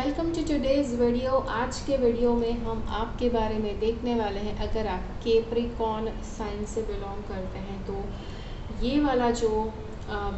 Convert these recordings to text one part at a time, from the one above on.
Welcome to today's video. आज के video में हम आपके बारे में देखने वाले हैं। अगर आप कैप्रिकॉर्न साइन से बिलोंग करते हैं तो ये वाला जो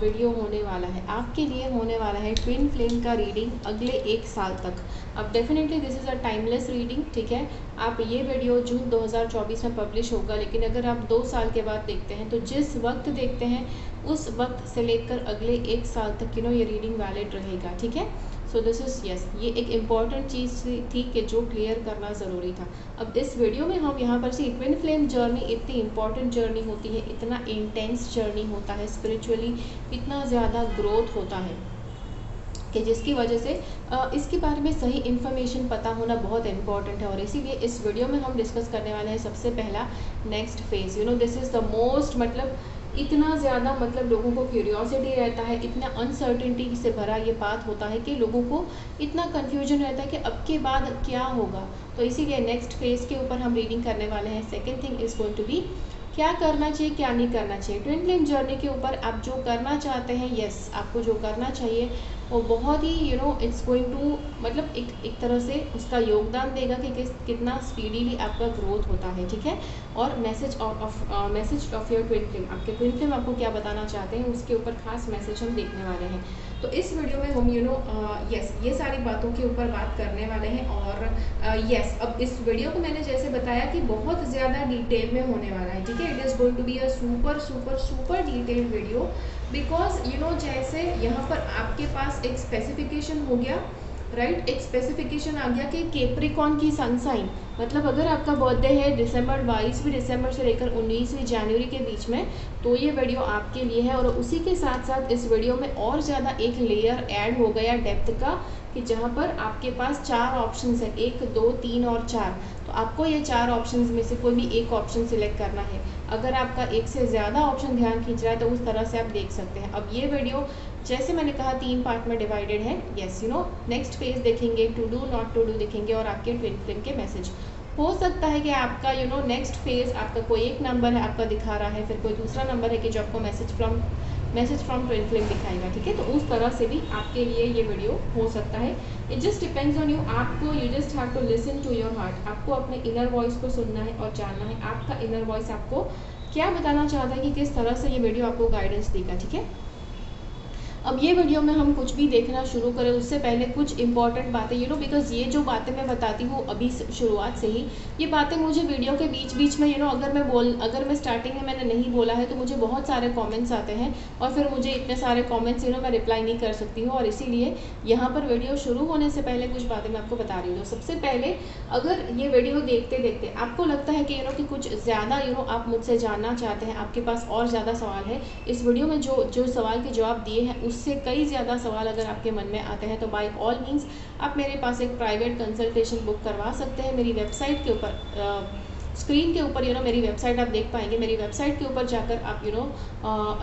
वीडियो होने वाला है आपके लिए होने वाला है ट्विन फ्लेम का रीडिंग अगले 1 साल तक। अब definitely this is a timeless reading, ठीक है। आप ये वीडियो जून 2024 में पब्लिश होगा, लेकिन अगर आप 2 साल के बाद देखते हैं तो जिस वक्त देखते हैं उस वक्त से लेकर अगले 1 साल तक ये रीडिंग वैलिड रहेगा, ठीक है। सो दिस इज़ यस, ये एक इम्पॉर्टेंट चीज़ थी कि जो क्लियर करना ज़रूरी था। अब इस वीडियो में हम यहाँ पर से ट्विन फ्लेम जर्नी इतनी इम्पॉर्टेंट जर्नी होती है, इतना इंटेंस जर्नी होता है, स्पिरिचुअली इतना ज़्यादा ग्रोथ होता है कि जिसकी वजह से इसके बारे में सही इन्फॉर्मेशन पता होना बहुत इंपॉर्टेंट है। और इसीलिए इस वीडियो में हम डिस्कस करने वाले हैं सबसे पहला next phase. This is the most, मतलब इतना ज़्यादा लोगों को क्यूरियोसिटी रहता है, इतना अनसर्टेनिटी से भरा ये बात होता है कि लोगों को इतना कन्फ्यूजन रहता है कि अब के बाद क्या होगा। तो इसीलिए नेक्स्ट फेज़ के ऊपर हम रीडिंग करने वाले हैं। Second thing is going to be क्या करना चाहिए क्या नहीं करना चाहिए। ट्विन फ्लेम जर्नी के ऊपर आप जो करना चाहते हैं, यस आपको जो करना चाहिए वो बहुत ही इट्स गोइंग टू एक तरह से उसका योगदान देगा कि कितना स्पीडीली आपका ग्रोथ होता है, ठीक है। और message of your twin flame, आपके ट्विन फ्लेम आपको क्या बताना चाहते हैं उसके ऊपर खास मैसेज हम देखने वाले हैं। तो इस वीडियो में हम यस ये सारी बातों के ऊपर बात करने वाले हैं। और यस अब इस वीडियो को मैंने जैसे बताया कि बहुत ज़्यादा डिटेल में होने वाला है, ठीक है। It is going to be a super super super detailed video, because जैसे यहाँ पर आपके पास एक स्पेसिफिकेशन हो गया, राइट। एक स्पेसिफिकेशन आ गया कि कैप्रिकॉर्न की सन साइन, मतलब अगर आपका बर्थडे है दिसंबर 22 दिसंबर से लेकर 19 जनवरी के बीच में, तो ये वीडियो आपके लिए है। और उसी के साथ साथ इस वीडियो में और ज़्यादा एक लेयर ऐड हो गया डेप्थ का, कि जहाँ पर आपके पास 4 ऑप्शंस हैं, 1 2 3 और 4। तो आपको ये 4 ऑप्शंस में से कोई भी एक ऑप्शन सिलेक्ट करना है। अगर आपका एक से ज़्यादा ऑप्शन ध्यान खींच रहा है तो उस तरह से आप देख सकते हैं। अब ये वीडियो जैसे मैंने कहा 3 पार्ट में डिवाइडेड है। यस नेक्स्ट फेज देखेंगे, to do not to do देखेंगे, और आपके ट्विन फ्लेम के मैसेज। हो सकता है कि आपका नेक्स्ट फेज आपका कोई एक नंबर है आपका दिखा रहा है, फिर कोई दूसरा नंबर है कि जो आपको मैसेज फ्रॉम ट्विन फ्लेम दिखाएगा, ठीक है। तो उस तरह से भी आपके लिए ये वीडियो हो सकता है। It just depends on you. आपको you just have to listen to your heart. आपको अपने इनर वॉइस को सुनना है और जानना है आपका इनर वॉइस आपको क्या बताना चाहता है, कि किस तरह से ये वीडियो आपको गाइडेंस देगा, ठीक है। अब ये वीडियो में हम कुछ भी देखना शुरू करें उससे पहले कुछ इंपॉर्टेंट बातें बिकॉज ये जो बातें मैं बताती हूँ अभी शुरुआत से ही, ये बातें मुझे वीडियो के बीच बीच में अगर मैं स्टार्टिंग में मैंने नहीं बोला है तो मुझे बहुत सारे कमेंट्स आते हैं, और फिर मुझे इतने सारे कमेंट्स मैं रिप्लाई नहीं कर सकती हूँ। और इसीलिए यहाँ पर वीडियो शुरू होने से पहले कुछ बातें मैं आपको बता रही हूँ। तो सबसे पहले, अगर ये वीडियो देखते देखते आपको लगता है कि कुछ ज़्यादा आप मुझसे जानना चाहते हैं, आपके पास और ज़्यादा सवाल है, इस वीडियो में जो सवाल के जवाब दिए हैं उससे कई ज़्यादा सवाल अगर आपके मन में आते हैं, तो बाय ऑल मीन्स आप मेरे पास एक प्राइवेट कंसल्टेशन बुक करवा सकते हैं। मेरी वेबसाइट के ऊपर स्क्रीन के ऊपर मेरी वेबसाइट आप देख पाएंगे। मेरी वेबसाइट के ऊपर जाकर आप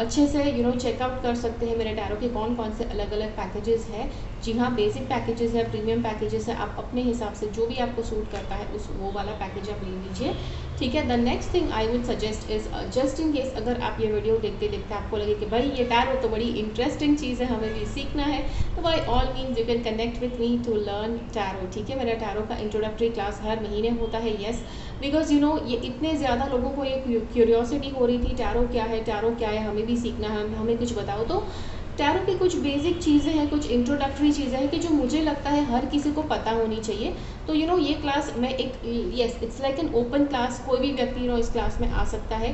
अच्छे से चेकआउट कर सकते हैं मेरे टैरो के कौन कौन से अलग अलग पैकेजेस हैं। जी हाँ, बेसिक पैकेजेस है, प्रीमियम पैकेजेस है, आप अपने हिसाब से जो भी आपको सूट करता है वो वाला पैकेज आप ले लीजिए, ठीक है। The next thing I would suggest is, just in case अगर आप ये वीडियो देखते देखते आपको लगे कि भाई ये टैरो तो बड़ी इंटरेस्टिंग चीज़ है, हमें भी सीखना है, तो by all means you can connect with me to learn tarot, ठीक है। मेरा टैरो का इंट्रोडक्टरी क्लास हर महीने होता है, यस, बिकॉज ये इतने ज़्यादा लोगों को ये क्यूरियोसिटी हो रही थी, टैरो क्या है, हमें भी सीखना है, हमें कुछ बताओ। तो टैरो की कुछ बेसिक चीज़ें हैं, कुछ इंट्रोडक्टरी चीज़ें हैं कि जो मुझे लगता है हर किसी को पता होनी चाहिए। तो ये क्लास मैं एक yes it's like an open class, कोई भी व्यक्ति इस क्लास में आ सकता है।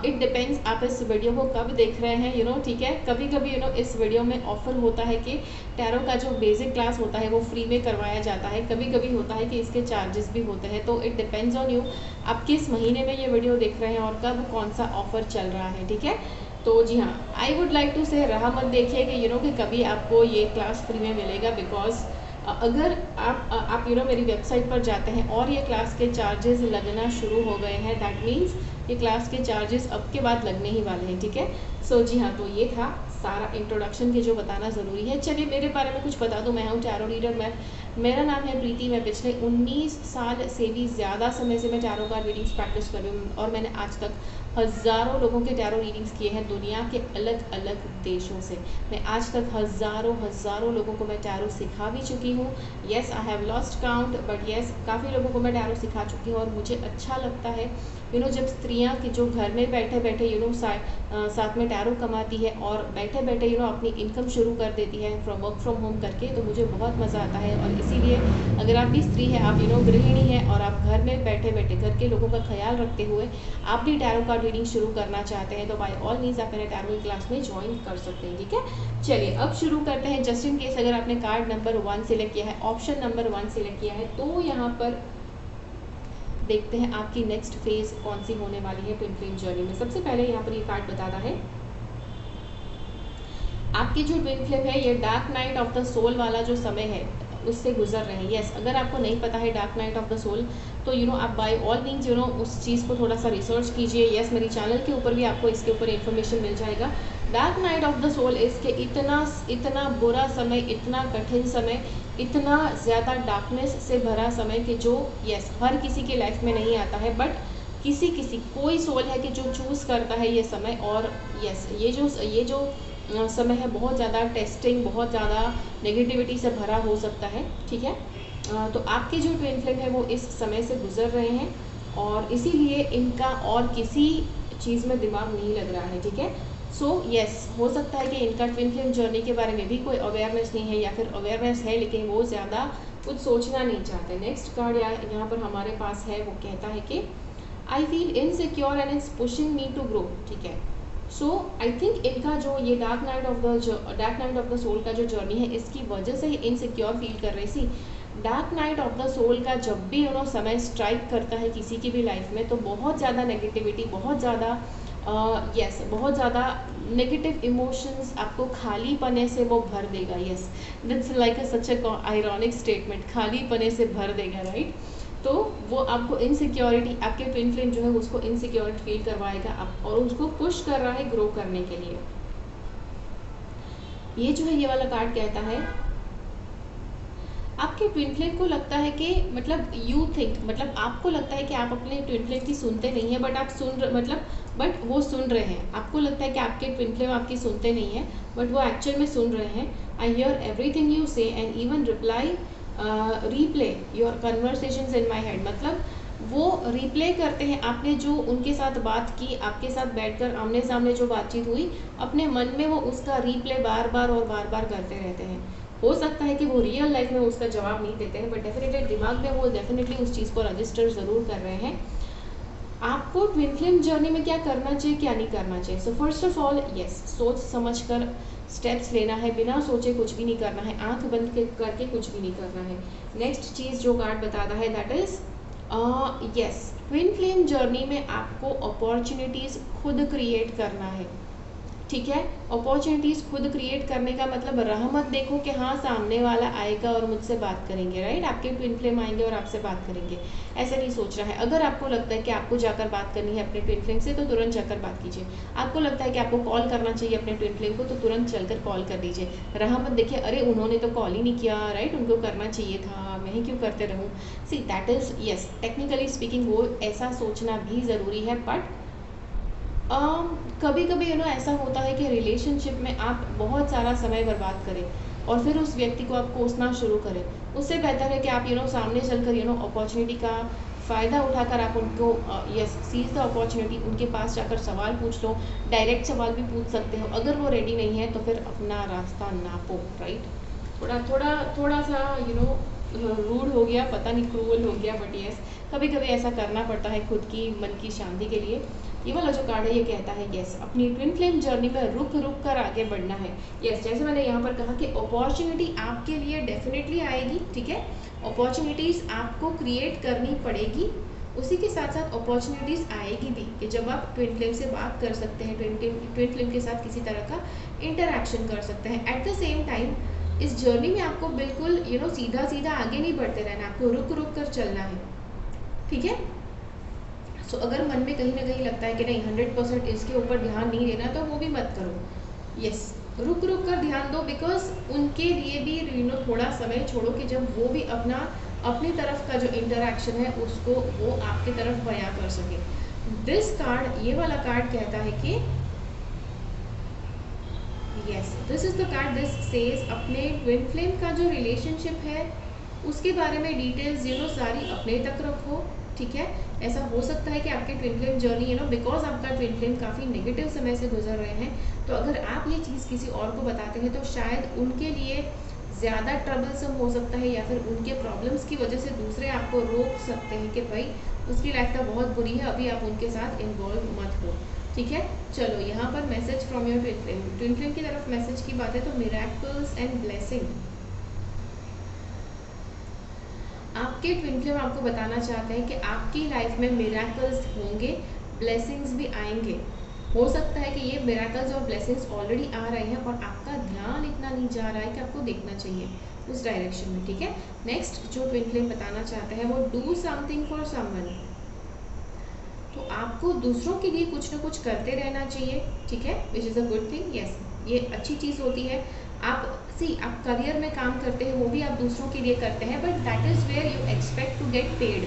इट डिपेंड्स आप इस वीडियो को कब देख रहे हैं, ठीक है। कभी कभी इस वीडियो में ऑफर होता है कि टैरो का जो बेसिक क्लास होता है वो फ्री में करवाया जाता है, कभी कभी होता है कि इसके चार्जेस भी होते हैं। तो इट डिपेंड्स ऑन यू, आप किस महीने में ये वीडियो देख रहे हैं और कब कौन सा ऑफर चल रहा है, ठीक है। तो जी हाँ, आई वुड लाइक टू से राह मत देखिए कि कभी आपको ये क्लास फ्री में मिलेगा, बिकॉज अगर आप मेरी वेबसाइट पर जाते हैं और ये क्लास के चार्जेस लगना शुरू हो गए हैं, दैट मीन्स ये क्लास के चार्जेस अब के बाद लगने ही वाले हैं, ठीक है। सो जी हाँ, तो ये था सारा इंट्रोडक्शन के जो बताना ज़रूरी है। चलिए मेरे बारे में कुछ बता दूँ। मैं हूँ टैरो रीडर, मेरा नाम है प्रीति। मैं पिछले 19 साल से भी ज़्यादा समय से मैं टैरो कार्ड रीडिंग्स प्रैक्टिस कर रही हूँ, और मैंने आज तक हज़ारों लोगों के टैरो रीडिंग्स किए हैं दुनिया के अलग अलग देशों से। मैं आज तक हज़ारों लोगों को मैं टैरो सिखा भी चुकी हूँ। Yes, I have lost count, but yes, काफ़ी लोगों को मैं टैरो सिखा चुकी हूँ। और मुझे अच्छा लगता है जब स्त्रियाँ की जो घर में बैठे बैठे साथ में टैरो कमाती है और बैठे बैठे अपनी इनकम शुरू कर देती है वर्क फ्रॉम होम करके, तो मुझे बहुत मज़ा आता है। और इसीलिए अगर आप भी स्त्री है, आप गृहिणी है और आप घर में बैठे बैठे घर के लोगों का ख्याल रखते हुए आप भी टैरो कार्ड रीडिंग शुरू करना चाहते हैं, तो बाय ऑल मीन्स आप मेरे टैरो की क्लास में ज्वाइन कर सकते हैं। ठीक है, चलिए अब शुरू करते हैं। जस्ट इन केस अगर आपने कार्ड नंबर 1 सिलेक्ट किया है, ऑप्शन नंबर 1 सिलेक्ट किया है, तो यहाँ पर देखते हैं आपकी नेक्स्ट फेज कौन सी होने वाली है ट्विन फ्लेम जर्नी में। सबसे पहले यहाँ पर ये कार्ड बताता है आपकी जो ट्विन फ्लेम है, ये dark night of the soul वाला जो समय है उससे गुजर रहे हैं। यस, अगर आपको नहीं पता है dark night of the soul, तो आप बाय ऑल मीन्स उस चीज़ को थोड़ा सा रिसर्च कीजिए। यस, मेरी चैनल के ऊपर भी आपको इसके ऊपर इन्फॉर्मेशन मिल जाएगा। Dark night of the soul इसके इतना बुरा समय, इतना कठिन समय, इतना ज़्यादा डार्कनेस से भरा समय कि जो यस हर किसी की लाइफ में नहीं आता है, बट किसी कोई सोल है कि जो चूज़ करता है ये समय। और यस, ये जो समय है बहुत ज़्यादा टेस्टिंग, बहुत ज़्यादा नेगेटिविटी से भरा हो सकता है। ठीक है, तो आपके जो ट्विन फ्लेम है वो इस समय से गुजर रहे हैं और इसीलिए इनका और किसी चीज़ में दिमाग नहीं लग रहा है। ठीक है, सो यस, हो सकता है कि इनका ट्विन फ्लेम जर्नी के बारे में भी कोई अवेयरनेस नहीं है, या फिर अवेयरनेस है लेकिन वो ज़्यादा कुछ सोचना नहीं चाहते। नेक्स्ट कार्ड यहाँ पर हमारे पास है, वो कहता है कि I feel insecure and it's pushing me to grow. ठीक है, सो आई थिंक इनका जो ये dark night of the soul का जो जर्नी है, इसकी वजह से ही इनसिक्योर फील कर रही थी। Dark night of the soul का जब भी समय स्ट्राइक करता है किसी की भी लाइफ में, तो बहुत ज़्यादा नेगेटिविटी, बहुत ज़्यादा बहुत ज़्यादा नेगेटिव इमोशंस आपको खाली पने से वो भर देगा। Yes, that's like such a ironic statement, खाली पने से भर देगा, राइट। तो वो आपको इनसिक्योरिटी, आपके ट्विन फ्लेम जो है उसको इनसिक्योरिटी फील करवाएगा आप, और उसको पुश कर रहा है ग्रो करने के लिए। ये जो है ये वाला कार्ड कहता है आपके ट्विन फ्लेम को लगता है कि यू थिंक, आपको लगता है कि आप अपने ट्विन फ्लेम की सुनते नहीं है, बट आप बट वो सुन रहे हैं। आपको लगता है कि आपके ट्विन फ्लेम आपकी सुनते नहीं है, बट वो एक्चुअल में सुन रहे हैं। आई हियर एवरीथिंग यू से and even replay your conversations in my head, वो रिप्ले करते हैं आपने जो उनके साथ बात की, आपके साथ बैठकर आमने सामने जो बातचीत हुई, अपने मन में वो उसका रिप्ले बार बार करते रहते हैं। हो सकता है कि वो रियल लाइफ में उसका जवाब नहीं देते हैं, बट डेफिनेटली दिमाग में वो डेफिनेटली उस चीज़ को रजिस्टर ज़रूर कर रहे हैं। आपको ट्विन फ्लेम जर्नी में क्या करना चाहिए, क्या नहीं करना चाहिए। So first of all yes, सोच समझ कर स्टेप्स लेना है, बिना सोचे कुछ भी नहीं करना है, आंख बंद करके कुछ भी नहीं करना है। नेक्स्ट चीज़ जो कार्ड बताता है that is yes, twin flame journey में आपको अपॉर्चुनिटीज़ खुद क्रिएट करना है। ठीक है, अपॉर्चुनिटीज़ खुद क्रिएट करने का मतलब राह मत देखो कि हाँ सामने वाला आएगा और मुझसे बात करेंगे, राइट, आपके ट्विन फ्लेम आएंगे और आपसे बात करेंगे, ऐसा नहीं सोच रहा है। अगर आपको लगता है कि आपको जाकर बात करनी है अपने ट्विन फ्लेम से, तो तुरंत जाकर बात कीजिए। आपको लगता है कि आपको कॉल करना चाहिए अपने ट्विन फ्लेम को, तो तुरंत चलकर कॉल कर दीजिए। राह मत देखिए, अरे उन्होंने तो कॉल ही नहीं किया, राइट, उनको करना चाहिए था, मैं ही क्यों करते रहूँ। See that is yes, technically speaking वो ऐसा सोचना भी ज़रूरी है, बट कभी कभी ऐसा होता है कि रिलेशनशिप में आप बहुत सारा समय बर्बाद करें और फिर उस व्यक्ति को आप कोसना शुरू करें। उससे बेहतर है कि आप सामने चलकर अपॉर्चुनिटी का फ़ायदा उठाकर आप उनको यस सीज द अपॉर्चुनिटी, उनके पास जाकर सवाल पूछ लो, डायरेक्ट सवाल भी पूछ सकते हो। अगर वो रेडी नहीं है तो फिर अपना रास्ता नापो, राइट। थोड़ा सा रूड हो गया, पता नहीं क्रूअल हो गया, बट यस कभी कभी ऐसा करना पड़ता है खुद की मन की शांति के लिए। ये वाला जो कार्ड है ये कहता है यस, अपनी ट्विन फ्लेम जर्नी में रुक कर आगे बढ़ना है। यस, जैसे मैंने यहाँ पर कहा कि अपॉर्चुनिटी आपके लिए डेफिनेटली आएगी। ठीक है, अपॉर्चुनिटीज़ आपको क्रिएट करनी पड़ेगी, उसी के साथ साथ अपॉर्चुनिटीज़ आएगी भी कि जब आप ट्विन फ्लेम से बात कर सकते हैं, ट्विन फ्लेम के साथ किसी तरह का इंटरैक्शन कर सकते हैं। एट द सेम टाइम इस जर्नी में आपको बिल्कुल सीधा आगे नहीं बढ़ते रहना, आपको रुक कर चलना है। ठीक है, सो अगर मन में कहीं ना कहीं लगता है कि नहीं 100% इसके ऊपर ध्यान नहीं देना, तो वो भी मत करो। यस, रुक कर ध्यान दो, बिकॉज उनके लिए भी थोड़ा समय छोड़ो कि जब वो भी अपनी तरफ का जो इंटरैक्शन है उसको वो आपकी तरफ बयां कर सके। दिस कार्ड, ये वाला कार्ड कहता है कि yes, this is the card, this says अपने ट्विन फ्लेम का जो रिलेशनशिप है उसके बारे में डिटेल्स सारी अपने तक रखो, ठीक है। ऐसा हो सकता है कि आपके ट्विन फ्लेम जर्नी बिकॉज आपका ट्विन फ्लेम काफ़ी नेगेटिव समय से गुजर रहे हैं, तो अगर आप ये चीज़ किसी और को बताते हैं तो शायद उनके लिए ज़्यादा ट्रबलसम हो सकता है, या फिर उनके प्रॉब्लम्स की वजह से दूसरे आपको रोक सकते हैं कि भाई उसकी लाइफ तो बहुत बुरी है, अभी आप उनके साथ इन्वॉल्व मत हो, ठीक है। चलो यहाँ पर message from your twin flame, twin flame की तरफ मैसेज की बात है तो मिरेकल्स एंड ब्लेसिंग, आपके ट्विन फ्लेम आपको बताना चाहते हैं कि आपकी लाइफ में मिरेकल्स होंगे, ब्लेसिंग्स भी आएंगे। हो सकता है कि ये मिरेकल्स और ब्लेसिंग्स ऑलरेडी आ रहे हैं और आपका ध्यान इतना नहीं जा रहा है कि आपको देखना चाहिए उस डायरेक्शन में, ठीक है। नेक्स्ट जो ट्विन फ्लेम बताना चाहते हैं वो डू समथिंग फॉर समवन, तो आपको दूसरों के लिए कुछ ना कुछ करते रहना चाहिए, ठीक है, which is a good thing. Yes, ये अच्छी चीज़ होती है। आप आप करियर में काम करते हैं वो भी आप दूसरों के लिए करते हैं, but that is where you expect to get paid,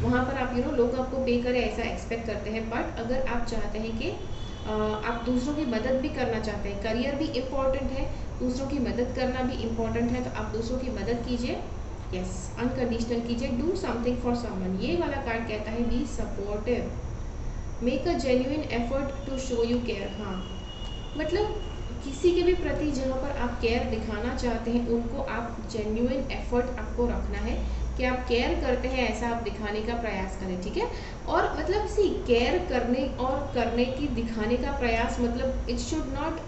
वहाँ पर आप लोग आपको पे करें ऐसा एक्सपेक्ट करते हैं। बट अगर आप चाहते हैं कि आप दूसरों की मदद भी करना चाहते हैं, करियर भी इम्पॉर्टेंट है, दूसरों की मदद करना भी इम्पॉर्टेंट है, तो आप दूसरों की मदद कीजिए, यस, अनकंडीशनल कीजिए, डू समथिंग फॉर समवन। ये वाला कार्ड कहता है be supportive, make a genuine effort to show you care. हाँ, मतलब किसी के भी प्रति जहाँ पर आप केयर दिखाना चाहते हैं उनको आप जेन्युइन एफर्ट आपको रखना है कि आप केयर करते हैं, ऐसा आप दिखाने का प्रयास करें, ठीक है। और मतलब केयर करने और करने की दिखाने का प्रयास, मतलब इट शुड नॉट,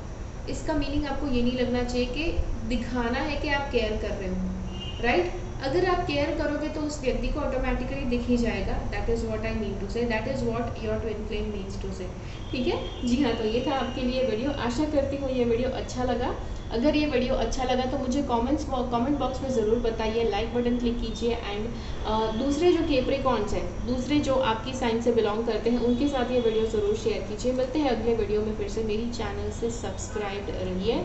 इसका मीनिंग आपको ये नहीं लगना चाहिए कि दिखाना है कि आप केयर कर रहे हो, राइट। अगर आप केयर करोगे तो उस व्यक्ति को ऑटोमेटिकली दिख ही जाएगा, that is what I mean to say, that is what your twin flame means to say, ठीक है। जी हाँ, तो ये था आपके लिए वीडियो, आशा करती हूँ ये वीडियो अच्छा लगा। अगर ये वीडियो अच्छा लगा तो मुझे कमेंट बॉक्स में ज़रूर बताइए, लाइक बटन क्लिक कीजिए, एंड दूसरे जो कैप्रिकॉर्न्स हैं, दूसरे जो आपकी साइन से बिलोंग करते हैं उनके साथ ये वीडियो ज़रूर शेयर कीजिए। मिलते हैं अगले वीडियो में फिर से, मेरी चैनल से सब्सक्राइब रहिए।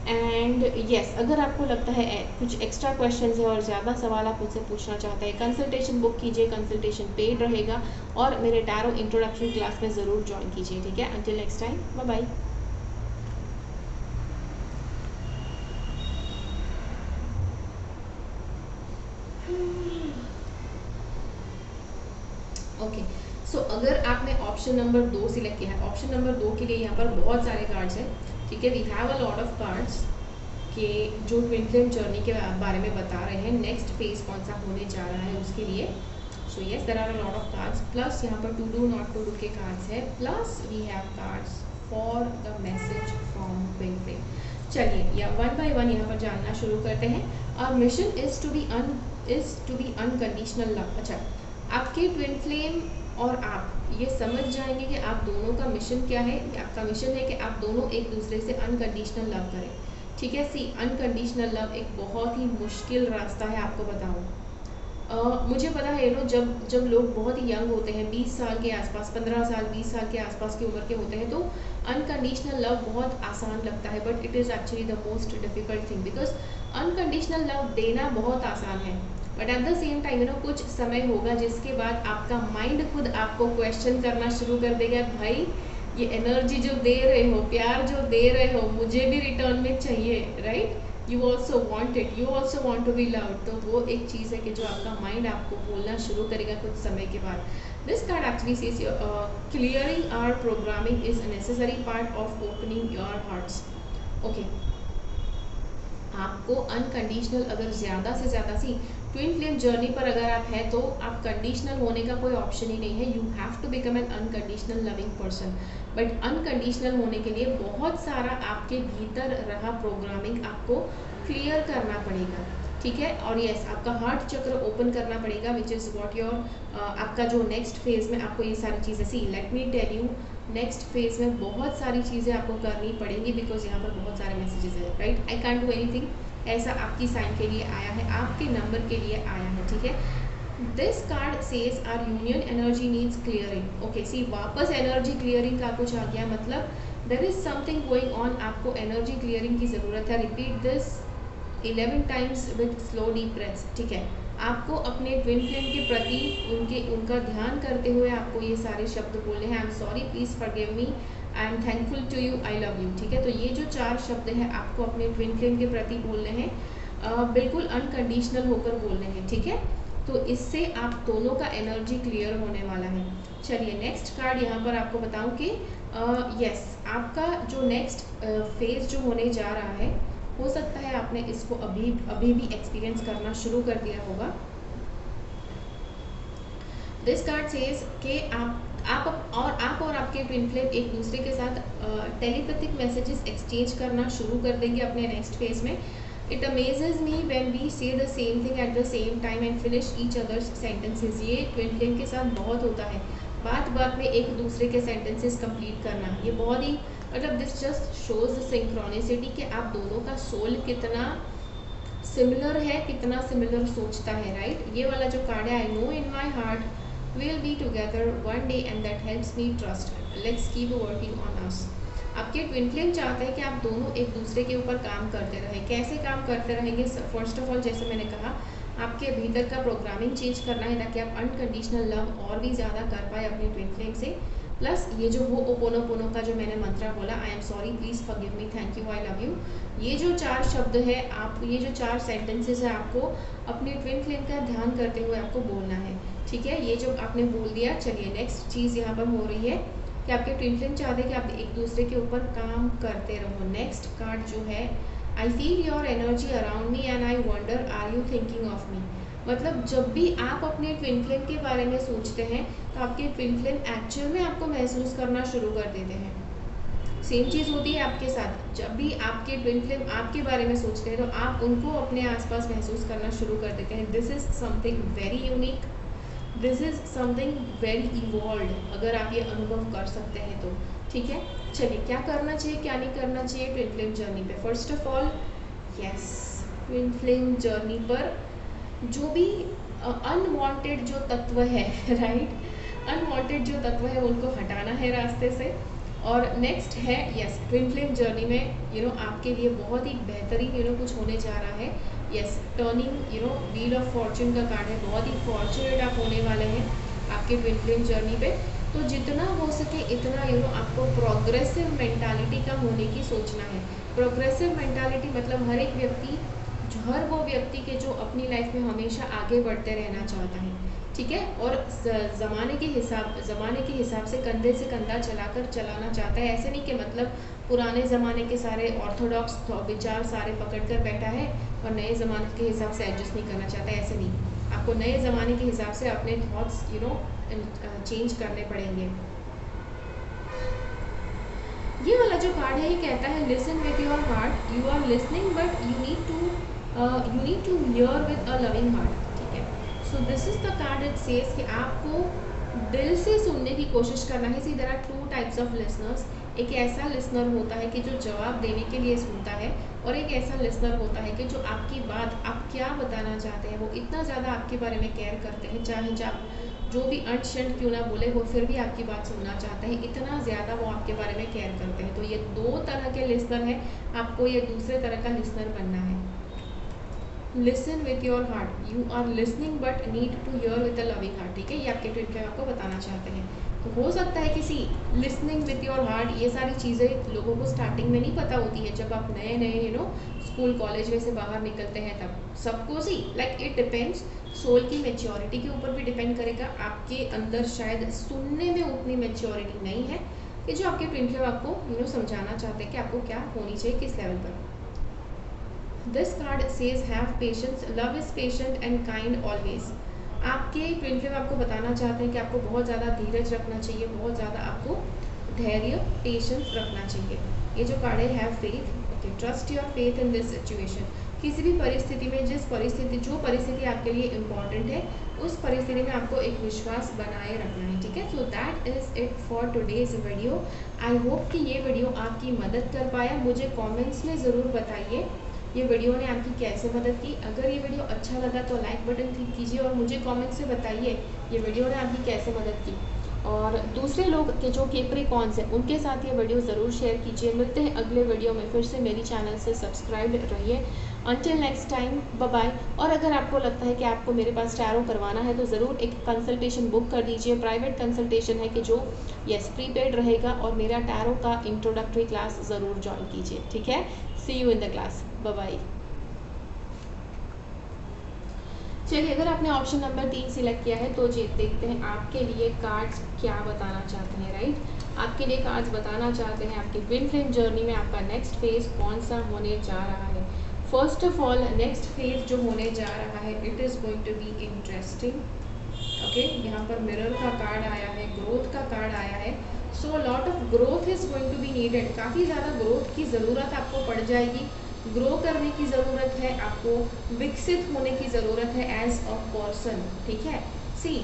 एंड यस, अगर आपको लगता है कुछ एक्स्ट्रा क्वेश्चंस है और ज़्यादा सवाल आप मुझसे पूछना चाहते हैं, कंसल्टेशन बुक कीजिए, कंसल्टेशन पेड रहेगा, और मेरे टैरो इंट्रोडक्शन क्लास में ज़रूर ज्वाइन कीजिए, ठीक है। Until next time, bye bye. Okay, so अगर आपने ऑप्शन नंबर 2 सिलेक्ट किया है, ऑप्शन नंबर 2 के लिए यहाँ पर बहुत सारे कार्ड्स हैं, ठीक है। We have a lot of cards के जो ट्विन फ्लेम जर्नी के बारे में बता रहे हैं, नेक्स्ट फेज कौन सा होने जा रहा है उसके लिए। So yes, there are a lot of cards, plus यहाँ पर to do not to do के कार्ड्स है, plus we have cards for the message from twin flame. चलिए या वन बाय वन यहाँ पर जानना शुरू करते हैं। Our mission is to be unconditional love. अच्छा, आपके ट्विन फ्लेम और आप ये समझ जाएंगे कि आप दोनों का मिशन क्या है। आपका मिशन है कि आप दोनों एक दूसरे से अनकंडीशनल लव करें, ठीक है। अनकंडीशनल लव एक बहुत ही मुश्किल रास्ता है, आपको बताऊँ। मुझे पता है जब लोग बहुत ही यंग होते हैं, 20 साल के आसपास, 15 साल 20 साल के आसपास की उम्र के होते हैं, तो अनकंडीशनल लव बहुत आसान लगता है, but it is actually the most difficult thing, because unconditional love देना बहुत आसान है, but at the same time कुछ समय होगा जिसके बाद आपका माइंड खुद आपको क्वेश्चन करना शुरू कर देगा, भाई ये एनर्जी जो दे रहे हो, प्यार जो दे रहे हो, मुझे भी रिटर्न में चाहिए, right. You also want it, you also want to be loved. तो वो एक चीज़ है कि जो आपका माइंड आपको बोलना शुरू करेगा कुछ समय के बाद। This card actually says clearing our programming is a necessary part of opening your hearts. Okay, आपको अनकंडीशनल अगर ज़्यादा से ज़्यादा ट्विन फ्लेम जर्नी पर अगर आप हैं तो आप कंडीशनल होने का कोई ऑप्शन ही नहीं है। You have to become an unconditional loving person, but unconditional होने के लिए बहुत सारा आपके भीतर रहा प्रोग्रामिंग आपको क्लियर करना पड़ेगा, ठीक है। और यस, आपका हार्ट चक्र ओपन करना पड़ेगा, विच इज़ वॉट योर आपका जो नेक्स्ट फेज में आपको ये सारी चीज़ें let me tell you, next phase में बहुत सारी चीज़ें आपको करनी पड़ेंगी, बिकॉज यहाँ पर बहुत सारे मैसेजेस है, right. I can't do anything, ऐसा आपकी साइन के लिए आया है, आपके नंबर के लिए आया है, ठीक है। This card says our union energy needs clearing. Okay, वापस एनर्जी क्लियरिंग का कुछ आ गया, मतलब there is something going on, आपको एनर्जी क्लियरिंग की ज़रूरत है। Repeat this 11 times with slow deep breaths, ठीक है। आपको अपने ट्विन फ्लेम के प्रति उनका ध्यान करते हुए आपको ये सारे शब्द बोलने हैं। I am sorry, please forgive me, I am thankful to you, I love you. ठीक है, तो ये जो 4 शब्द हैं आपको अपने ट्विन फ्लेम के प्रति बोलने हैं, बिल्कुल अनकंडीशनल होकर बोलने हैं। ठीक है, तो इससे आप दोनों का एनर्जी क्लियर होने वाला है। चलिए नेक्स्ट कार्ड यहाँ पर आपको बताऊँ कि यस, आपका जो नेक्स्ट फेज जो होने जा रहा है, हो सकता है आपने इसको अभी भी एक्सपीरियंस करना शुरू कर दिया होगा। दिस कार्ड सेज कि आप और आपके ट्विन फ्लेम एक दूसरे के साथ टेलीपैथिक मैसेजेस एक्सचेंज करना शुरू कर देंगे अपने नेक्स्ट फेज में। It amazes me when we say the same thing at the same time and finish each others sentences. ये ट्विन फ्लेम के साथ बहुत होता है, बात में एक दूसरे के सेंटेंसेस कंप्लीट करना। ये बहुत ही मतलब this just shows the synchronicity कि आप दोनों का सोल कितना सिमिलर है, कितना सिमिलर सोचता है, राइट। ये वाला जो कार्ड है, I know in my heart we'll be together one day and that helps me trust, let's keep working on us। आपके ट्विन फ्लेम चाहते हैं कि आप दोनों एक दूसरे के ऊपर काम करते रहें। कैसे काम करते रहेंगे? फर्स्ट ऑफ ऑल, जैसे मैंने कहा, आपके भीतर का प्रोग्रामिंग चेंज करना है ताकि आप अनकंडीशनल लव और भी ज़्यादा कर पाए अपने ट्विन फ्लेम से। प्लस ये जो वो ओपोनोपोनो का जो मैंने मंत्रा बोला, आई am sorry, please forgive me, thank you, I love you, ये जो 4 शब्द है, आप ये जो 4 सेंटेंसेस है, आपको अपने ट्विन फ्लेम का ध्यान करते हुए आपको बोलना है। ठीक है, ये जो आपने बोल दिया। चलिए नेक्स्ट चीज़ यहाँ पर हो रही है कि आपके ट्विन फ्लेम चाहते हैं कि आप एक दूसरे के ऊपर काम करते रहो। नेक्स्ट कार्ड जो है, I feel your energy around me and I wonder are you thinking of me. मतलब जब भी आप अपने ट्विन फ्लेम के बारे में सोचते हैं तो आपके ट्विन फ्लेम एक्चुअल में आपको महसूस करना शुरू कर देते हैं। सेम चीज़ होती है आपके साथ, जब भी आपके ट्विन फ्लेम आपके बारे में सोचते हैं तो आप उनको अपने आसपास महसूस करना शुरू कर देते हैं। This is something very unique, this is something very evolved, अगर आप ये अनुभव कर सकते हैं तो। ठीक है, चलिए क्या करना चाहिए, क्या नहीं करना चाहिए ट्विन फ्लेम जर्नी पे। First of all, yes, twin flame journey पर जो भी अनवांटेड जो तत्व है, राइट, अनवांटेड जो तत्व है उनको हटाना है रास्ते से। और नेक्स्ट है, यस, ट्विन फ्लेम जर्नी में आपके लिए बहुत ही बेहतरीन कुछ होने जा रहा है। Yes, turning wheel of Fortune का कार्ड है, बहुत ही फॉर्चुनेट आप होने वाले हैं आपके ट्विन फ्लेम जर्नी पे। तो जितना हो सके इतना आपको प्रोग्रेसिव मेंटालिटी का होने की सोचना है। प्रोग्रेसिव मेंटालिटी मतलब हर वो व्यक्ति के जो अपनी लाइफ में हमेशा आगे बढ़ते रहना चाहता है। ठीक है, और ज़माने के हिसाब से कंधे से कंधा चलाकर चलाना चाहता है। ऐसे नहीं कि मतलब पुराने ज़माने के सारे ऑर्थोडॉक्स विचार सारे पकड़ कर बैठा है और नए ज़माने के हिसाब से एडजस्ट नहीं करना चाहता है। ऐसे नहीं, आपको नए ज़माने के हिसाब से अपने थॉट्स चेंज करने पड़ेंगे। ये वाला जो कार्ड है, ये कहता है listen with your heart, you are listening but you need to hear with a loving heart. ठीक है, so this is the card it says कि आपको दिल से सुनने की कोशिश करना है। See there are 2 types of listeners. एक ऐसा लिसनर होता है कि जो जवाब देने के लिए सुनता है, और एक ऐसा लिसनर होता है कि जो आपकी बात, आप क्या बताना चाहते हैं, वो इतना ज़्यादा आपके बारे में केयर करते हैं, चाहे जो भी अंट क्यों ना बोले, वो फिर भी आपकी बात सुनना चाहते हैं, इतना ज़्यादा वो आपके बारे में केयर करते हैं। तो ये 2 तरह के लिसनर हैं, आपको ये दूसरे तरह का लिसनर बनना है। Listen with your heart, you are listening but need to hear with a loving heart. ठीक है, ये आपके ट्विन फ्लेम आपको बताना चाहते हैं। तो हो सकता है किसी लिसनिंग विथ योर हार्ट, ये सारी चीज़ें लोगों को स्टार्टिंग में नहीं पता होती है, जब आप नए स्कूल कॉलेज में से बाहर निकलते हैं तब सबको सी लाइक इट डिपेंड्स, सोल की मेच्योरिटी के ऊपर भी डिपेंड करेगा। आपके अंदर शायद सुनने में उतनी मेच्योरिटी नहीं है कि जो आपके ट्विन फ्लेम आपको समझाना चाहते हैं कि आपको क्या होनी चाहिए, किस लेवल पर। This card says have patience, love is patient and kind always. आपके ट्विन फ्लेम आपको बताना चाहते हैं कि आपको बहुत ज़्यादा धीरज रखना चाहिए, बहुत ज़्यादा आपको धैर्य, पेशेंस रखना चाहिए। ये जो कार्ड है, have faith, okay, trust your faith in this situation. किसी भी परिस्थिति में जो परिस्थिति आपके लिए इम्पॉर्टेंट है, उस परिस्थिति में आपको एक विश्वास बनाए रखना है। ठीक है, so that is it for today's video. I hope कि ये वीडियो आपकी मदद कर पाया। मुझे कमेंट्स में ज़रूर बताइए ये वीडियो ने आपकी कैसे मदद की। अगर ये वीडियो अच्छा लगा तो लाइक बटन क्लिक कीजिए और मुझे कमेंट से बताइए ये वीडियो ने आपकी कैसे मदद की। और दूसरे लोग के जो कैप्रिकॉन्स हैं उनके साथ ये वीडियो ज़रूर शेयर कीजिए। मिलते हैं अगले वीडियो में, फिर से मेरी चैनल से सब्सक्राइब रहिए। Until next time, bye bye. और अगर आपको लगता है कि आपको मेरे पास टैरो करवाना है तो ज़रूर एक कंसल्टेशन बुक कर दीजिए। प्राइवेट कंसल्टेशन है कि जो प्रीपेड रहेगा, और मेरा टैरो का इंट्रोडक्टरी क्लास ज़रूर ज्वाइन कीजिए। ठीक है, see you in the class, bye bye. चलिए, अगर आपने ऑप्शन नंबर 3 सिलेक्ट किया है तो जी देखते हैं आपके लिए कार्ड्स क्या बताना चाहते हैं। राइट, आपके लिए कार्ड्स बताना चाहते हैं आपकी ट्विन फ्लेम जर्नी में आपका नेक्स्ट फेज कौन सा होने जा रहा है। First of all, next phase जो होने जा रहा है, it is going to be interesting. Okay, यहाँ पर मिरर का कार्ड आया है, ग्रोथ का कार्ड आया है। So lot of growth is going to be needed. काफ़ी ज़्यादा ग्रोथ की ज़रूरत आपको पड़ जाएगी, ग्रो करने की ज़रूरत है, आपको विकसित होने की ज़रूरत है एज अ पर्सन। ठीक है, सी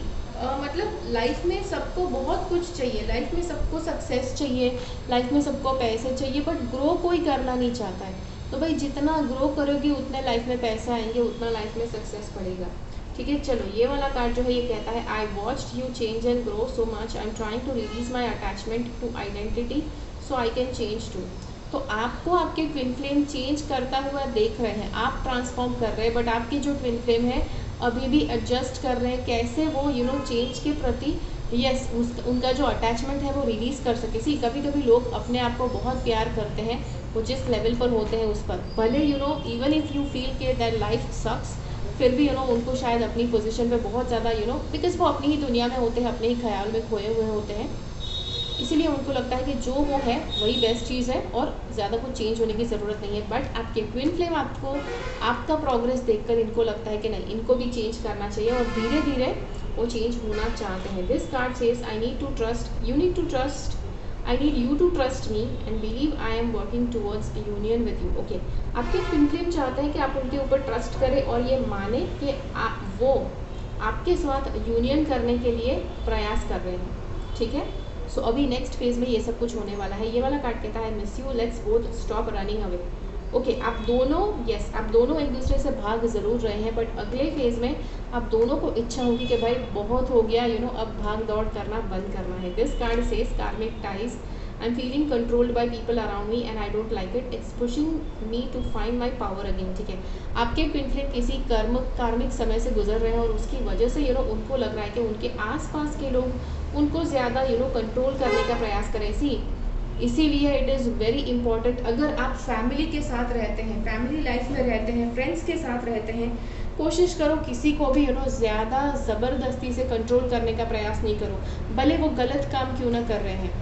मतलब लाइफ में सबको बहुत कुछ चाहिए, लाइफ में सबको सक्सेस चाहिए, लाइफ में सबको पैसे चाहिए, बट ग्रो कोई करना नहीं चाहता है। तो भाई जितना ग्रो करोगे उतने लाइफ में पैसा आएंगे, उतना लाइफ में सक्सेस बढ़ेगा। ठीक है, चलो ये वाला कार्ड जो है ये कहता है I watched you change and grow so much, I am trying to release my attachment to identity so I can change too. तो आपको आपके ट्विन फ्लेम चेंज करता हुआ देख रहे हैं, आप ट्रांसफॉर्म कर रहे हैं, बट आपकी जो ट्विन फ्लेम है अभी भी एडजस्ट कर रहे हैं कैसे वो चेंज के प्रति उनका जो अटैचमेंट है वो रिलीज़ कर सके। सी कभी कभी लोग अपने आप को बहुत प्यार करते हैं, वो जिस लेवल पर होते हैं उस पर, भले इवन इफ़ यू फील के दैट लाइफ सक्स, फिर भी उनको शायद अपनी पोजीशन पे बहुत ज़्यादा बिकॉज वो अपनी ही दुनिया में होते हैं, अपने ही ख्याल में खोए हुए होते हैं, इसीलिए उनको लगता है कि जो वो है वही बेस्ट चीज़ है और ज़्यादा कुछ चेंज होने की ज़रूरत नहीं है। बट आपके ट्विन फ्लेम आपको आपका प्रोग्रेस देखकर इनको लगता है कि नहीं, इनको भी चेंज करना चाहिए और धीरे धीरे वो चेंज होना चाहते हैं। This card says I need to trust, you need to trust, I need you to trust me and believe I am working towards union with you. Okay, आपके ट्विन फ्लेम चाहते हैं कि आप उनके ऊपर ट्रस्ट करें और ये माने कि वो आपके साथ यूनियन करने के लिए प्रयास कर रहे हैं। ठीक है, सो अभी नेक्स्ट फेज में ये सब कुछ होने वाला है। ये वाला कार्ड कहता है miss you, let's both stop running away. Okay, आप दोनों एक दूसरे से भाग ज़रूर रहे हैं, बट अगले फेज में आप दोनों को इच्छा होगी कि भाई बहुत हो गया, अब भाग दौड़ करना बंद करना है। This card says karmic ties, I am feeling controlled by people around me and I don't like it, it's pushing me to find my power again. ठीक है, आपके ट्विन फ्लेम किसी कार्मिक समय से गुजर रहे हैं और उसकी वजह से उनको लग रहा है कि उनके आसपास के लोग उनको ज़्यादा कंट्रोल करने का प्रयास करें। इसीलिए इट इज़ वेरी इंपॉर्टेंट, अगर आप फैमिली के साथ रहते हैं, फैमिली लाइफ में रहते हैं, फ्रेंड्स के साथ रहते हैं, कोशिश करो किसी को भी ज़्यादा ज़बरदस्ती से कंट्रोल करने का प्रयास नहीं करो, भले वो गलत काम क्यों ना कर रहे हैं।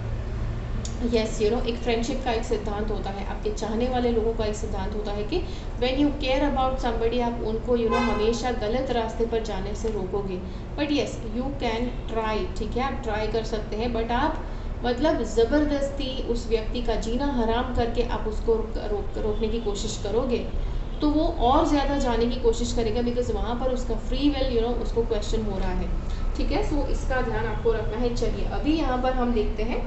एक फ्रेंडशिप का एक सिद्धांत होता है, आपके चाहने वाले लोगों का एक सिद्धांत होता है कि when you care about somebody, आप उनको हमेशा गलत रास्ते पर जाने से रोकोगे। बट यू कैन ट्राई, ठीक है, आप ट्राई कर सकते हैं, बट आप ज़बरदस्ती उस व्यक्ति का जीना हराम करके आप उसको रोकने की कोशिश करोगे तो वो और ज़्यादा जाने की कोशिश करेगा, बिकॉज वहाँ पर उसका फ्री विल उसको क्वेश्चन हो रहा है। ठीक है, सो इसका ध्यान आपको रखना है। चलिए अभी यहाँ पर हम देखते हैं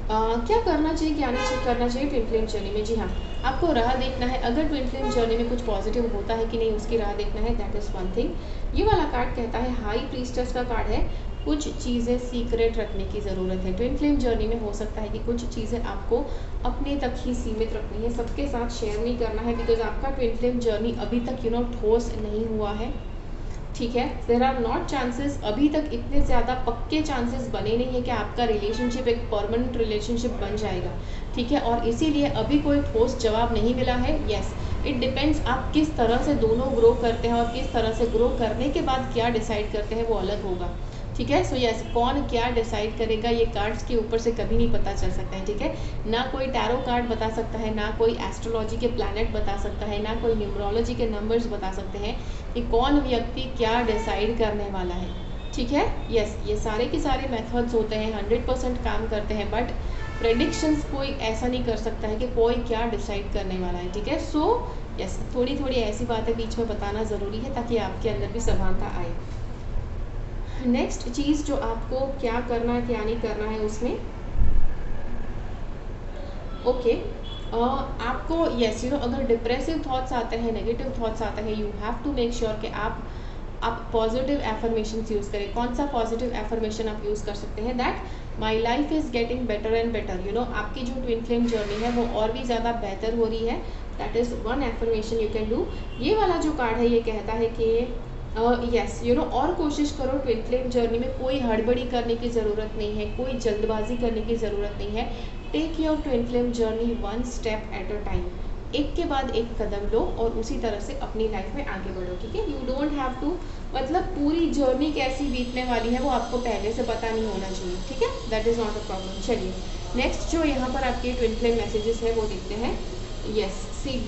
क्या करना चाहिए, क्या नहीं करना चाहिए ट्विन फ्लेम जर्नी में। जी हाँ, आपको राह देखना है, अगर ट्विन फ्लेम जर्नी में कुछ पॉजिटिव होता है कि नहीं उसकी राह देखना है, दैट इज़ वन थिंग। ये वाला कार्ड कहता है हाई प्रीस्टेस का कार्ड है, कुछ चीज़ें सीक्रेट रखने की ज़रूरत है। ट्विन फ्लेम जर्नी में हो सकता है कि कुछ चीज़ें आपको अपने तक ही सीमित रखनी है, सबके साथ शेयर नहीं करना है, बिकॉज आपका ट्विन फ्लेम जर्नी अभी तक ठोस नहीं हुआ है। ठीक है, देर आर नॉट चांसेस, अभी तक इतने ज़्यादा पक्के चांसेस बने नहीं है कि आपका रिलेशनशिप एक परमानेंट रिलेशनशिप बन जाएगा। ठीक है, और इसीलिए अभी कोई ठोस जवाब नहीं मिला है। येस, इट डिपेंड्स आप किस तरह से दोनों ग्रो करते हैं और किस तरह से ग्रो करने के बाद क्या डिसाइड करते हैं वो अलग होगा। ठीक है, सो यस, कौन क्या डिसाइड करेगा ये कार्ड्स के ऊपर से कभी नहीं पता चल सकता है। ठीक है, ना कोई टैरो कार्ड बता सकता है, ना कोई एस्ट्रोलॉजी के प्लैनेट बता सकता है, ना कोई न्यूमरोलॉजी के नंबर्स बता सकते हैं कि कौन व्यक्ति क्या डिसाइड करने वाला है। ठीक है, यस, ये सारे के सारे मेथड्स होते हैं, 100% काम करते हैं, बट प्रेडिक्शंस कोई ऐसा नहीं कर सकता है कि कोई क्या डिसाइड करने वाला है। ठीक है, सो यस, थोड़ी थोड़ी ऐसी बातें बीच में बताना ज़रूरी है ताकि आपके अंदर भी समानता आए। नेक्स्ट चीज़ जो आपको क्या करना है क्या नहीं करना है उसमें, ओके, आपको अगर डिप्रेसिव थॉट्स आते हैं, नेगेटिव थॉट्स आते हैं, you have to make sure कि आप आप पॉजिटिव एफर्मेशंस यूज़ करें। कौन सा पॉजिटिव एफर्मेशन आप यूज़ कर सकते हैं? That my life is getting better and better. आपकी जो ट्विन फ्लेम जर्नी है वो और भी ज़्यादा बेहतर हो रही है। That is one affirmation you can do. ये वाला जो कार्ड है ये कहता है कि यस और कोशिश करो ट्विन फ्लेम जर्नी में, कोई हड़बड़ी करने की ज़रूरत नहीं है, कोई जल्दबाजी करने की ज़रूरत नहीं है। Take your twin flame journey one step at a time, एक के बाद एक कदम लो और उसी तरह से अपनी लाइफ में आगे बढ़ो, ठीक है। यू डोंट हैव टू, मतलब पूरी जर्नी कैसी बीतने वाली है वो आपको पहले से पता नहीं होना चाहिए, ठीक है। That is not a problem. चलिए नेक्स्ट जो यहाँ पर आपके ट्विन फ्लेम मैसेजेस है वो देखते हैं। यस, सी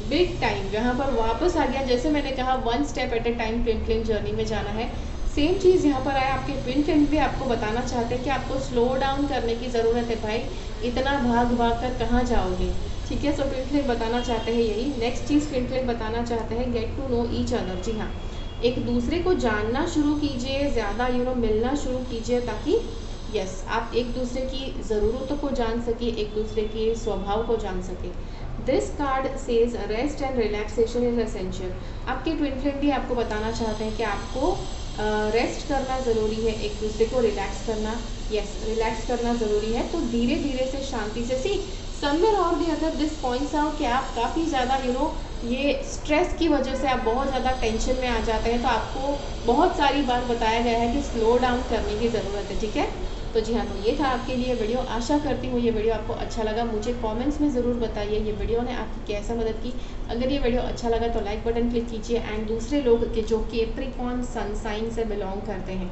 बिग टाइम यहाँ पर वापस आ गया। जैसे मैंने कहा one step at a time twin flame journey में जाना है, सेम चीज़ यहाँ पर आया। आपके ट्विन फ्लेम भी आपको बताना चाहते हैं कि आपको स्लो डाउन करने की ज़रूरत है भाई, इतना भाग भाग कर कहाँ जाओगे, ठीक है। सो ट्विन फ्लेम बताना चाहते हैं यही। नेक्स्ट चीज़ ट्विन फ्लेम बताना चाहते हैं get to know each other. जी हाँ, एक दूसरे को जानना शुरू कीजिए, ज़्यादा मिलना शुरू कीजिए, ताकि यस आप एक दूसरे की ज़रूरतों को जान सके, एक दूसरे के स्वभाव को जान सके। This card says rest and relaxation is essential. आपके ट्विन फ्लेम भी आपको बताना चाहते हैं कि आपको रेस्ट करना ज़रूरी है, एक दूसरे को रिलैक्स करना, यस रिलैक्स करना ज़रूरी है। तो धीरे धीरे से शांति से, सी समवेयर और the other this points out कि आप काफ़ी ज़्यादा ये स्ट्रेस की वजह से आप बहुत ज़्यादा टेंशन में आ जाते हैं, तो आपको बहुत सारी बार बताया गया है कि स्लो डाउन करने की ज़रूरत है, ठीक है। तो जी हाँ, तो ये था आपके लिए वीडियो। आशा करती हूँ ये वीडियो आपको अच्छा लगा। मुझे कमेंट्स में ज़रूर बताइए ये वीडियो ने आपकी कैसा मदद की। अगर ये वीडियो अच्छा लगा तो लाइक बटन क्लिक कीजिए एंड दूसरे लोग के जो कैप्रिकॉर्न सन साइन से बिलोंग करते हैं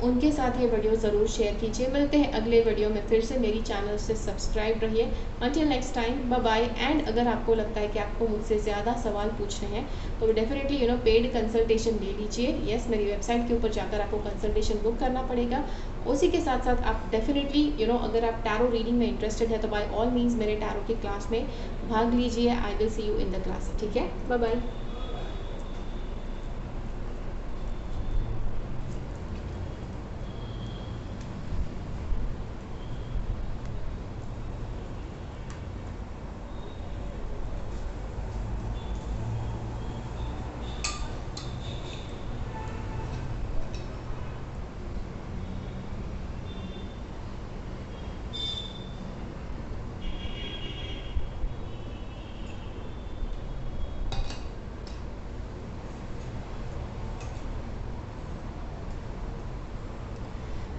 उनके साथ ये वीडियो ज़रूर शेयर कीजिए। मिलते हैं अगले वीडियो में फिर से। मेरी चैनल से सब्सक्राइब रहिए। Until next time, bye bye. And अगर आपको लगता है कि आपको मुझसे ज़्यादा सवाल पूछने हैं तो डेफिनेटली पेड कंसल्टेशन ले लीजिए। यस, मेरी वेबसाइट के ऊपर जाकर आपको कंसल्टेशन बुक करना पड़ेगा। उसी के साथ साथ आप डेफिनेटली अगर आप टैरो रीडिंग में इंटरेस्टेड है तो बाय ऑल मीन्स मेरे टैरो की क्लास में भाग लीजिए। I will see you in the class, ठीक है। Bye bye.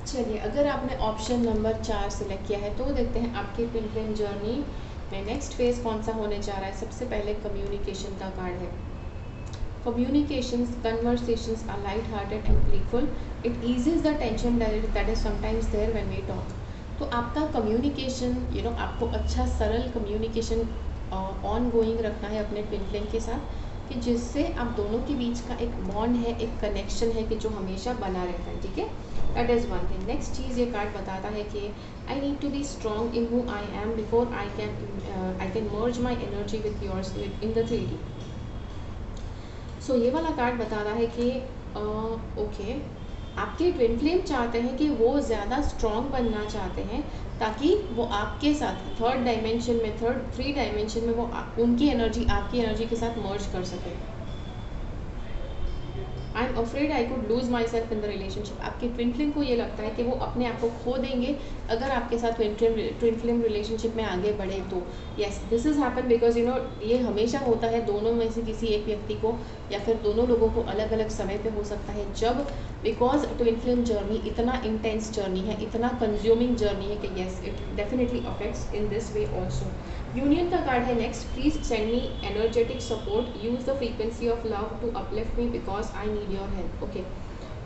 चलिए, अगर आपने ऑप्शन नंबर 4 सिलेक्ट किया है तो देखते हैं आपकी ट्विन फ्लेम जर्नी में नेक्स्ट फेज़ कौन सा होने जा रहा है। सबसे पहले कम्युनिकेशन का कार्ड है। Communications, conversations are light hearted and playful. It eases the tension that is sometimes there when we talk. तो आपका कम्युनिकेशन आपको अच्छा सरल कम्युनिकेशन ऑन गोइंग रखना है अपने ट्विन फ्लेम के साथ, कि जिससे आप दोनों के बीच का एक बॉन्ड है, एक कनेक्शन है कि जो हमेशा बना रहता है, ठीक है। That is one thing. Next चीज़ ये कार्ड बताता है कि I need to be strong in who I am before I can merge my energy with yours in the 3D। So ये वाला कार्ड बताता है कि ओके आपके ट्विन फ्लेम चाहते हैं कि वो ज़्यादा स्ट्रॉन्ग बनना चाहते हैं, ताकि वो आपके साथ थर्ड डायमेंशन में, थ्री डायमेंशन में वो उनकी एनर्जी आपकी एनर्जी के साथ मर्ज कर सके। I am afraid I could lose my self in the relationship. आपके ट्विन फ्लेम को ये लगता है कि वो अपने आप को खो देंगे अगर आपके साथ ट्विन फ्लेम रिलेशनशिप में आगे बढ़े तो। Yes, this is happen because ये हमेशा होता है दोनों में से किसी एक व्यक्ति को या फिर दोनों लोगों को अलग अलग समय पे हो सकता है, जब बिकॉज ट्विन फ्लेम जर्नी इतना इंटेंस जर्नी है, इतना कंज्यूमिंग जर्नी है कि yes it definitely affects in this way also. Union का कार्ड है next. Please send me energetic support, use the frequency of love to uplift me because I need your help. Okay,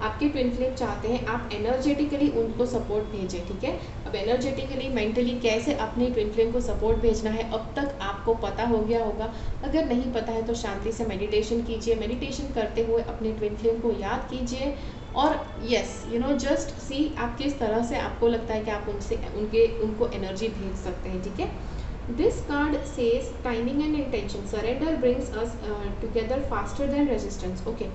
आपके twin flame चाहते हैं आप energetically उनको support भेजें, ठीक है। अब एनर्जेटिकली मेंटली कैसे अपने ट्विन फ्लेम को सपोर्ट भेजना है अब तक आपको पता हो गया होगा। अगर नहीं पता है तो शांति से मेडिटेशन कीजिए। मेडिटेशन करते हुए अपने ट्विन फ्लेम को याद कीजिए और यस जस्ट सी आप किस तरह से आपको लगता है कि आप उनको एनर्जी भेज सकते हैं, ठीक है। This card says timing and intention. Surrender brings us together faster than resistance. Okay.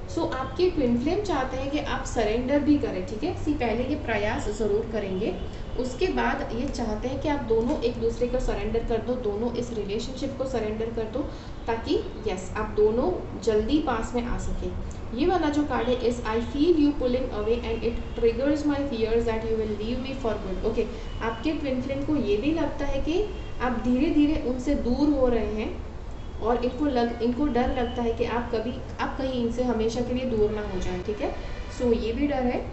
So आपके ट्विन फ्लेम चाहते हैं कि आप सरेंडर भी करें, ठीक है। पहले ये प्रयास ज़रूर करेंगे उसके बाद ये चाहते हैं कि आप दोनों एक दूसरे को सरेंडर कर दो, दोनों इस रिलेशनशिप को सरेंडर कर दो, ताकि यस आप दोनों जल्दी पास में आ सके। ये वाला जो कार्ड है इस I feel you pulling away and it triggers my fears that you will leave me for good. Okay, आपके ट्विन फ्लेम को ये भी लगता है कि आप धीरे धीरे उनसे दूर हो रहे हैं और इनको डर लगता है कि आप कहीं इनसे हमेशा के लिए दूर ना हो जाए। ठीक है, सो ये भी डर है।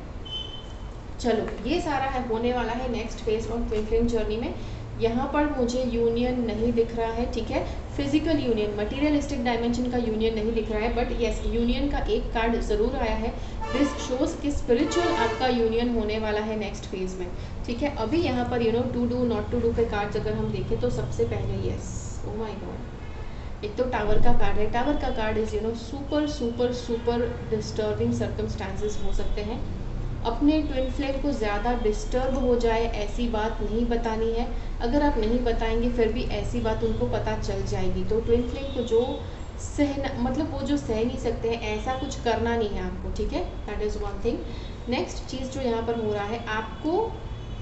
चलो, ये सारा है होने वाला है next phase of twin flame journey में। यहाँ पर मुझे यूनियन नहीं दिख रहा है, ठीक है, फिजिकल यूनियन, मटीरियलिस्टिक डायमेंशन का यूनियन नहीं दिख रहा है, बट यस यूनियन का एक कार्ड ज़रूर आया है। दिस शोज कि स्पिरिचुअल आपका यूनियन होने वाला है नेक्स्ट फेज में। ठीक है, अभी यहाँ पर to do not to do के कार्ड्स अगर हम देखें तो सबसे पहले यस, ओ माय गॉड, एक तो टावर का कार्ड है। टावर का card is super super super disturbing circumstances हो सकते हैं। अपने ट्विन फ्लेम को ज़्यादा डिस्टर्ब हो जाए ऐसी बात नहीं बतानी है। अगर आप नहीं बताएंगे फिर भी ऐसी बात उनको पता चल जाएगी। तो ट्विन फ्लेम को जो वो जो सह नहीं सकते हैं, ऐसा कुछ करना नहीं है आपको। ठीक है, that is one thing. Next चीज़ जो यहाँ पर हो रहा है, आपको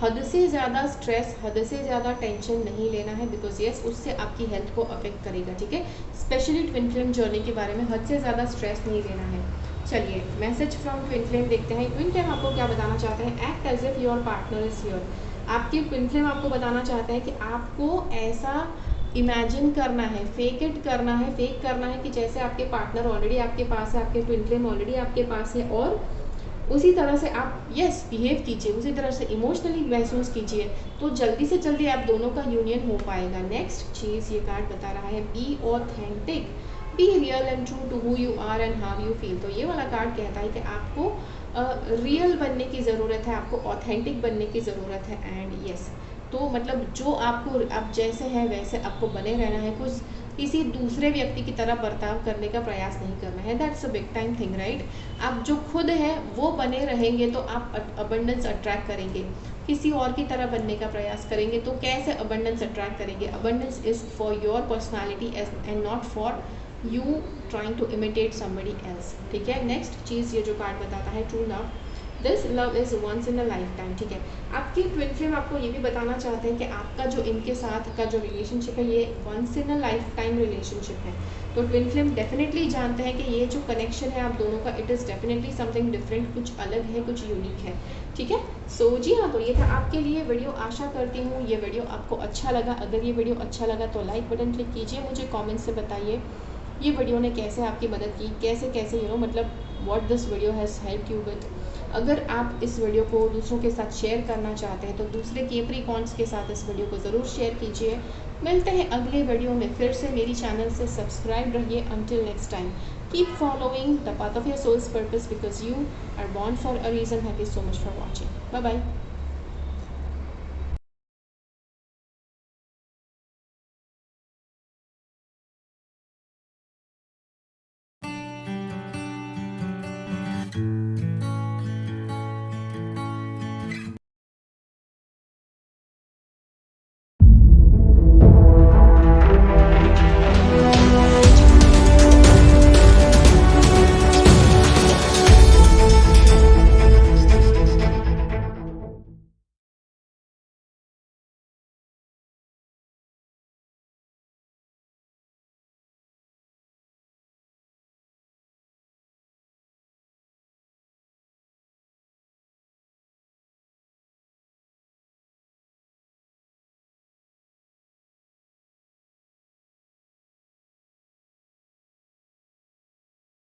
हद से ज़्यादा स्ट्रेस, हद से ज़्यादा टेंशन नहीं लेना है, बिकॉज यस उससे आपकी हेल्थ को अफेक्ट करेगा। ठीक है, स्पेशली ट्विन फ्लेम जर्नी के बारे में हद से ज़्यादा स्ट्रेस नहीं लेना है। चलिए, मैसेज फ्रॉम ट्विन फ्लेम देखते हैं। ट्विन फ्लेम आपको क्या बताना चाहते हैं? Act as if your partner is here. आपके ट्विन फ्लेम आपको बताना चाहते हैं कि आपको ऐसा इमेजिन करना है, फेक करना है कि जैसे आपके पार्टनर ऑलरेडी आपके पास है, आपके ट्विन फ्लेम ऑलरेडी आपके पास है, और उसी तरह से आप यस बिहेव कीजिए, उसी तरह से इमोशनली महसूस कीजिए, तो जल्दी से जल्दी आप दोनों का यूनियन हो पाएगा। नेक्स्ट चीज़ ये कार्ड बता रहा है, be authentic, be real and true to who you are and how you feel. तो ये वाला कार्ड कहता है कि आपको रियल बनने की ज़रूरत है, आपको ऑथेंटिक बनने की ज़रूरत है। एंड यस तो मतलब जो आप जैसे हैं वैसे आपको बने रहना है, कुछ किसी दूसरे व्यक्ति की तरह बर्ताव करने का प्रयास नहीं करना है। That's a big time thing, right. आप जो खुद है वो बने रहेंगे तो आप अबंडेंस अट्रैक्ट करेंगे। किसी और की तरह बनने का प्रयास करेंगे तो कैसे अबंडेंस अट्रैक्ट करेंगे? Abundance is for your personality and not for you trying to imitate somebody else. ठीक है, नेक्स्ट चीज़ ये जो कार्ड बताता है, true love, this love is once in a lifetime. ठीक है, आपकी ट्विन फ्लेम आपको ये भी बताना चाहते हैं कि आपका जो इनके साथ का जो रिलेशनशिप है ये once in a lifetime relationship है। तो ट्विन फ्लेम डेफिनेटली जानते हैं कि ये जो कनेक्शन है आप दोनों का, it is definitely something different, कुछ अलग है, कुछ यूनिक है। ठीक है, सो जी हाँ, तो ये था आपके लिए वीडियो। आशा करती हूँ ये वीडियो आपको अच्छा लगा। अगर ये वीडियो अच्छा लगा तो लाइक बटन क्लिक कीजिए, मुझे कॉमेंट से बताइए ये वीडियो ने कैसे आपकी मदद की, कैसे मतलब what this video has help you with. अगर आप इस वीडियो को दूसरों के साथ शेयर करना चाहते हैं तो दूसरे कैप्रिकॉर्न्स के साथ इस वीडियो को ज़रूर शेयर कीजिए। मिलते हैं अगले वीडियो में फिर से। मेरी चैनल से सब्सक्राइब रहिए। Until next time, keep following the path of your soul's purpose because you are born for a reason. Thank you so much for watching. Bye bye.